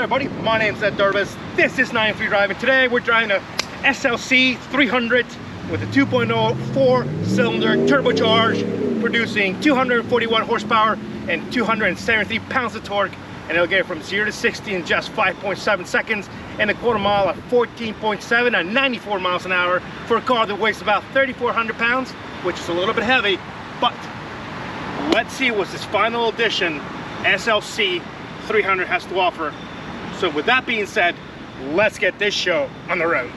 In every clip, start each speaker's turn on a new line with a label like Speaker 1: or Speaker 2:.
Speaker 1: everybody, my name's Ed Durbis. This is 93 Driving. Today we're driving a SLC 300 with a 2.0 4-cylinder turbocharged, producing 241 horsepower and 273 pounds of torque, and it'll get it from 0 to 60 in just 5.7 seconds and a quarter mile at 14.7 at 94 miles an hour for a car that weighs about 3,400 pounds, which is a little bit heavy. But let's see what this final edition SLC 300 has to offer. So with that being said, let's get this show on the road.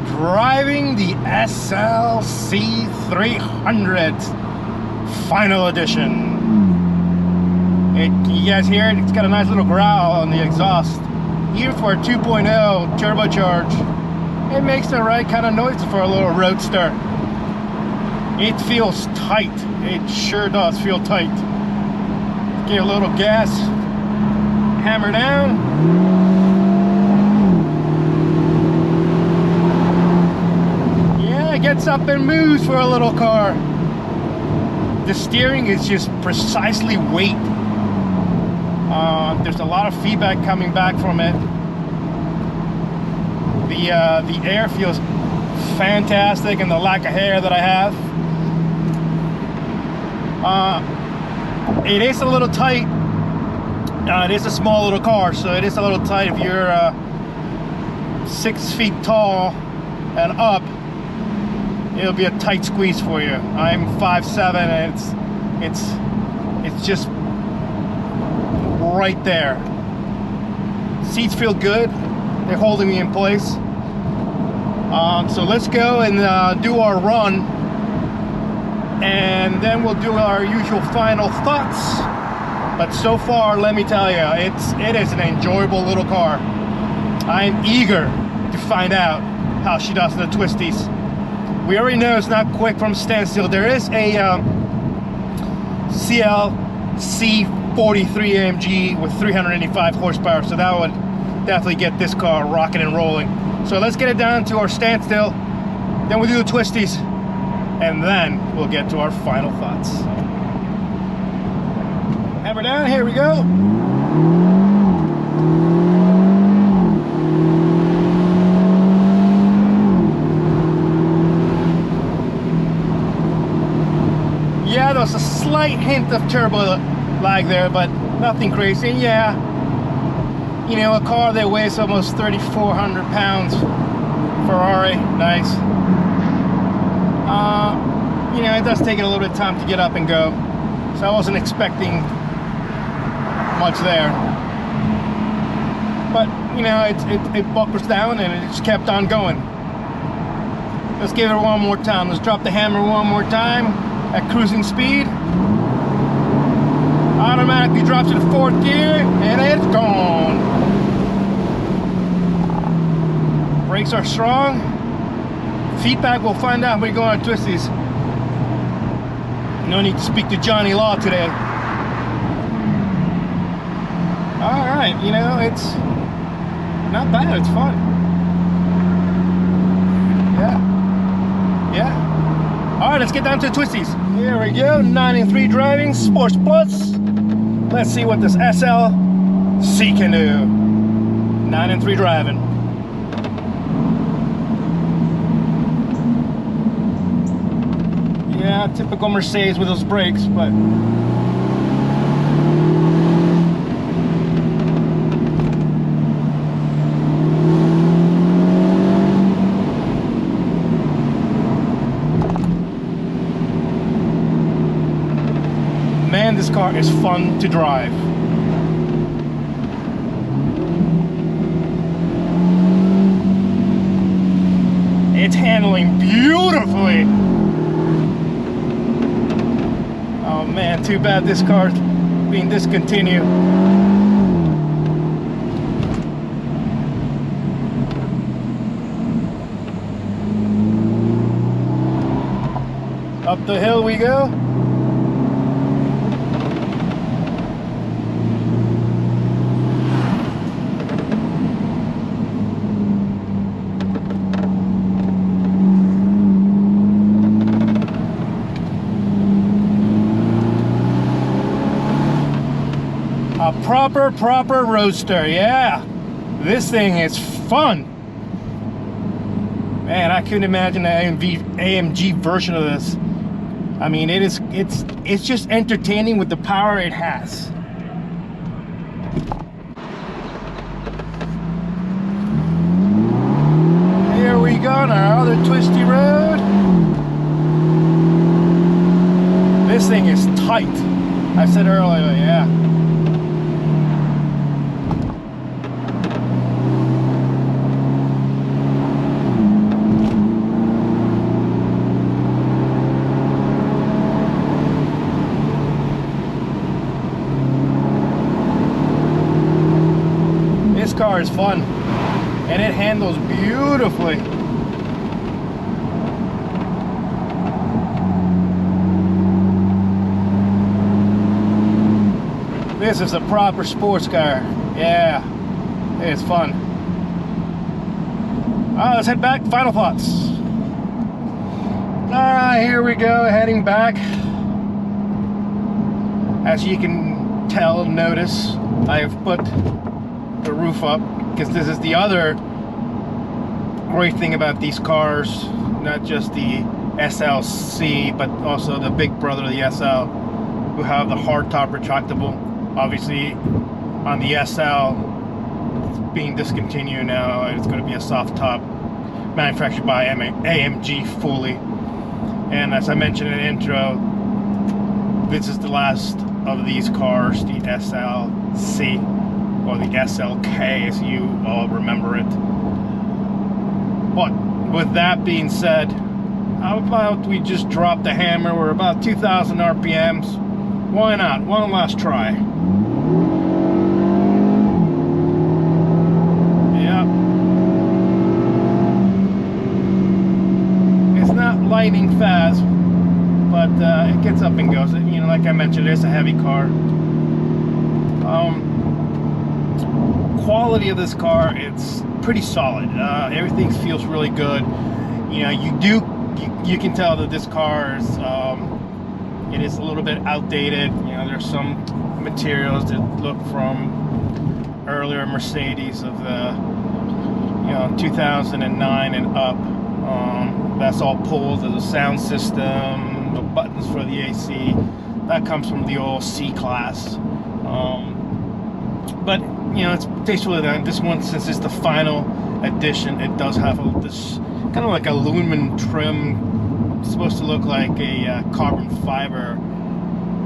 Speaker 1: Driving the SLC 300 final edition. You guys hear it? It's got a nice little growl on the exhaust. Even for a 2.0 turbocharge, it makes the right kind of noise for a little roadster. It feels tight. It sure does feel tight. Get a little gas, hammer down. It gets up and moves for a little car. The steering is just precisely weight. There's a lot of feedback coming back from it. The air feels fantastic, and the lack of hair that I have. It is a little tight. It is a small little car, so it is a little tight. If you're 6 feet tall and up, it'll be a tight squeeze for you. I'm 5'7", and it's just right there. Seats feel good. They're holding me in place. So let's go and do our run, and then we'll do our usual final thoughts. But so far, let me tell you, it is an enjoyable little car. I'm eager to find out how she does in the twisties. We already know it's not quick from standstill. There is a CLC 43 AMG with 385 horsepower, so that would definitely get this car rocking and rolling. So let's get it down to our standstill, then we'll do the twisties, and then we'll get to our final thoughts. Hammer down, here we go. Yeah, there's a slight hint of turbo lag there, but nothing crazy. And yeah, you know, a car that weighs almost 3,400 pounds, Ferrari, nice. You know, it does take it a little bit of time to get up and go, so I wasn't expecting much there. But you know, it buckles down and it just kept on going. Let's give it one more time. Let's drop the hammer one more time. At cruising speed, automatically drops to the 4th gear, and it's gone. Brakes are strong. Feedback, we'll find out when we go on our twisties. No need to speak to Johnny Law today. All right, you know, it's not bad. It's fun. Yeah. All right, let's get down to the twisties. Here we go, 93 Driving, Sports Plus. Let's see what this SLC can do. 93 Driving. Yeah, typical Mercedes with those brakes, but man, this car is fun to drive. It's handling beautifully. Oh man, too bad this car's being discontinued. Up the hill we go. A proper roadster, yeah. This thing is fun. Man, I couldn't imagine an AMG version of this. I mean, it's just entertaining with the power it has. Here we go on our other twisty road. This thing is tight. I said earlier, yeah. This car is fun and it handles beautifully. This is a proper sports car. Yeah, it's fun. Let's head back. Final thoughts. Alright, here we go, heading back. As you can tell, notice, I have put the roof up because this is the other great thing about these cars, not just the SLC but also the big brother of the SL, who have the hardtop retractable. Obviously on the SL it's being discontinued now. It's going to be a soft top manufactured by AMG fully, and as I mentioned in the intro, this is the last of these cars, the SLC, or the SLK as you all remember it. But with that being said, how about we just drop the hammer? We're about 2,000 RPMs. Why not? One last try. Yep. It's not lightning fast, but it gets up and goes. You know, like I mentioned, it's a heavy car. Quality of this car, it's pretty solid. Everything feels really good. You know, you can tell that this car is it is a little bit outdated. You know, there's some materials that look from earlier Mercedes of the 2009 and up. That's all pulled. There's a sound system, the buttons for the AC. That comes from the old C class. But you know, it's tastefully done. This one, since it's the final edition, it does have this kind of like aluminum trim. It's supposed to look like a carbon fiber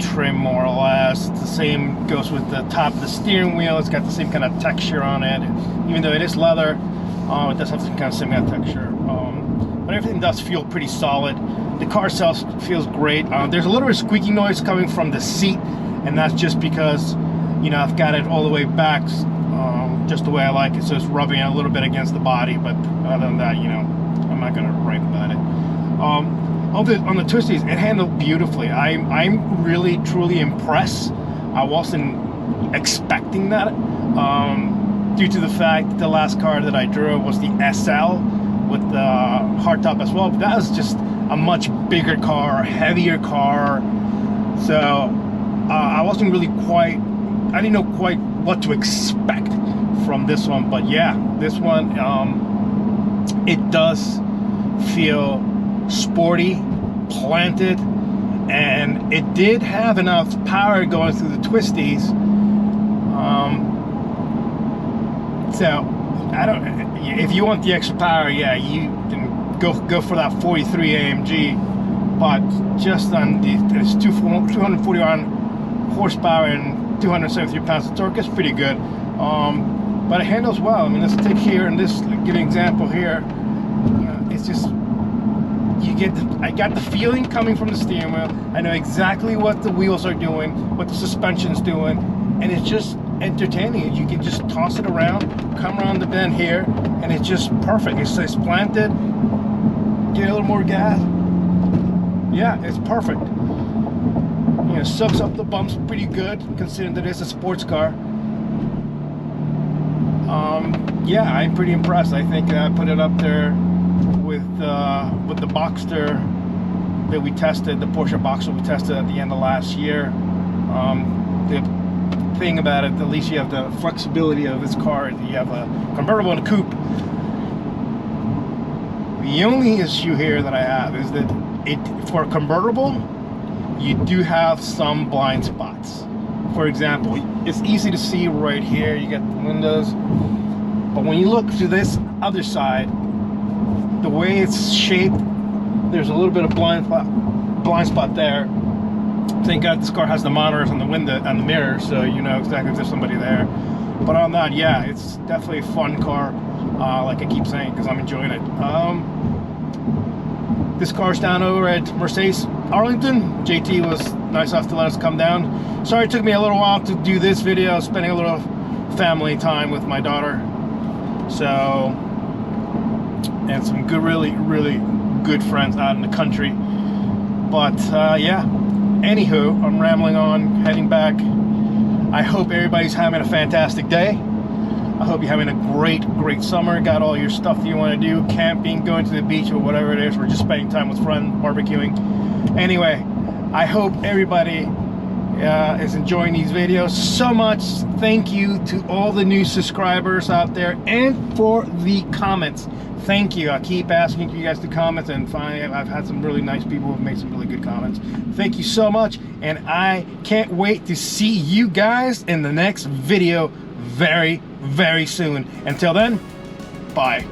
Speaker 1: trim, more or less. The same goes with the top of the steering wheel. It's got the same kind of texture on it. Even though it is leather, it does have some kind of same kind of texture. But everything does feel pretty solid. The car itself feels great. There's a little bit of squeaky noise coming from the seat, and that's just because, you know, I've got it all the way back, just the way I like it, so it's rubbing a little bit against the body. But other than that, you know, I'm not gonna gripe about it. On the Twisties, it handled beautifully. I'm really truly impressed. I wasn't expecting that, due to the fact that the last car that I drove was the SL with the hardtop as well. But that was just a much bigger car, heavier car. So I wasn't really quite. I didn't know quite what to expect from this one, but yeah, this one, it does feel sporty, planted, and it did have enough power going through the twisties. So I don't. If you want the extra power, yeah, you can go for that 43 AMG. But just on it's 241 horsepower and 273 pounds of torque, it's pretty good. But it handles well. I mean, let's take here and this, give an example here. It's just, I got the feeling coming from the steering wheel. I know exactly what the wheels are doing, what the suspension's doing, and it's just entertaining. You can just toss it around, come around the bend here, and it's just perfect. It's planted, get a little more gas. Yeah, it's perfect. You know, sucks up the bumps pretty good, considering that it's a sports car. Yeah, I'm pretty impressed. I think I put it up there with the Boxster that we tested, the Porsche Boxster we tested at the end of last year. The thing about it, at least you have the flexibility of this car. You have a convertible and a coupe. The only issue here that I have is that for a convertible, you do have some blind spots. For example, it's easy to see right here. You got the windows, but when you look to this other side, the way it's shaped, there's a little bit of blind spot there. Thank God this car has the monitors on the window and the mirror, so you know exactly if there's somebody there. But on that, yeah, it's definitely a fun car, like I keep saying, because I'm enjoying it. This car's down over at Mercedes Arlington. JT was nice enough to let us come down. Sorry it took me a little while to do this video. I was spending a little family time with my daughter. So, and some good, really good friends out in the country. But yeah, anywho, I'm rambling on, heading back. I hope everybody's having a fantastic day. I hope you're having a great summer. Got all your stuff that you want to do, camping, going to the beach, or whatever it is. We're just spending time with friends, barbecuing. Anyway, I hope everybody is enjoying these videos so much. Thank you to all the new subscribers out there, and for the comments. Thank you. I keep asking you guys to comment, and finally I've had some really nice people who've made some really good comments. Thank you so much, and I can't wait to see you guys in the next video very soon. Until then, bye.